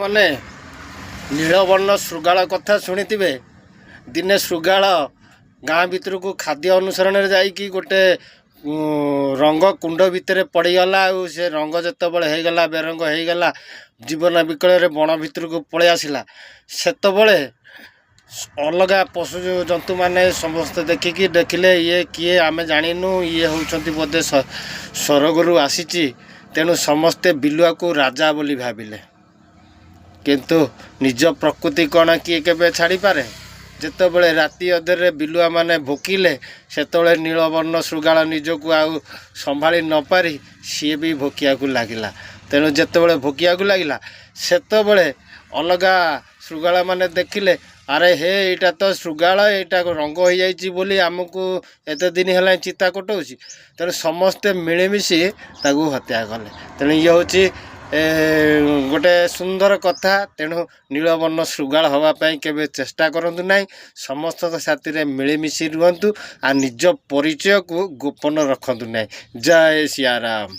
ମାନେ ନୀଳବର୍ଣ୍ଣ ଶୃଗାଳ କଥା ଶୁଣିଥିବେ। ଦିନେ ଶୃଗାଳ ଗାଁ ଭିତରକୁ ଖାଦ୍ୟ ଅନୁସରଣରେ ଯାଇକି ଗୋଟେ ରଙ୍ଗ କୁଣ୍ଡ ଭିତରେ ପଡ଼ିଗଲା। ଆଉ ସେ ରଙ୍ଗ ଯେତେବେଳେ ହେଇଗଲା, ବେରଙ୍ଗ ହେଇଗଲା, ଜୀବନ ବିକଳରେ ବଣ ଭିତରକୁ ପଳେଇ ଆସିଲା। ସେତେବେଳେ ଅଲଗା ପଶୁ ଜନ୍ତୁମାନେ ସମସ୍ତେ ଦେଖିଲେ ଇଏ କିଏ ଆମେ ଜାଣିନୁ, ଇଏ ହେଉଛନ୍ତି ବୋଧେ ସ୍ୱର୍ଗରୁ ଆସିଛି। ତେଣୁ ସମସ୍ତେ ବିଲୁଆକୁ ରାଜା ବୋଲି ଭାବିଲେ। କିନ୍ତୁ ନିଜ ପ୍ରକୃତି କ'ଣ କିଏ କେବେ ଛାଡ଼ିପାରେ? ଯେତେବେଳେ ରାତି ଅଧରେ ବିଲୁଆମାନେ ଭୋକିଲେ, ସେତେବେଳେ ନୀଳବର୍ଣ୍ଣ ଶୃଗାଳ ନିଜକୁ ଆଉ ସମ୍ଭାଳି ନପାରି ସିଏ ବି ଭୋକିବାକୁ ଲାଗିଲା। ତେଣୁ ଯେତେବେଳେ ଭୋକିବାକୁ ଲାଗିଲା, ସେତେବେଳେ ଅଲଗା ଶୃଗାଳମାନେ ଦେଖିଲେ, ଆରେ ହେ ଏଇଟା ତ ଶୃଗାଳ, ଏଇଟା ରଙ୍ଗ ହେଇଯାଇଛି ବୋଲି ଆମକୁ ଏତେ ଦିନ ହେଲାଣି ଚିତା କଟଉଛି। ତେଣୁ ସମସ୍ତେ ମିଳିମିଶି ତାକୁ ହତ୍ୟା କଲେ। ତେଣୁ ଇଏ ହେଉଛି ଗୋଟେ ସୁନ୍ଦର କଥା। ତେଣୁ ନୀଳବର୍ଣ୍ଣ ଶୃଗାଳ ହେବା ପାଇଁ କେବେ ଚେଷ୍ଟା କରନ୍ତୁ ନାହିଁ। ସମସ୍ତଙ୍କ ସାଥିରେ ମିଳିମିଶି ରୁହନ୍ତୁ ଆଉ ନିଜ ପରିଚୟକୁ ଗୋପନ ରଖନ୍ତୁ ନାହିଁ। ଜୟ ସିଆରାମ।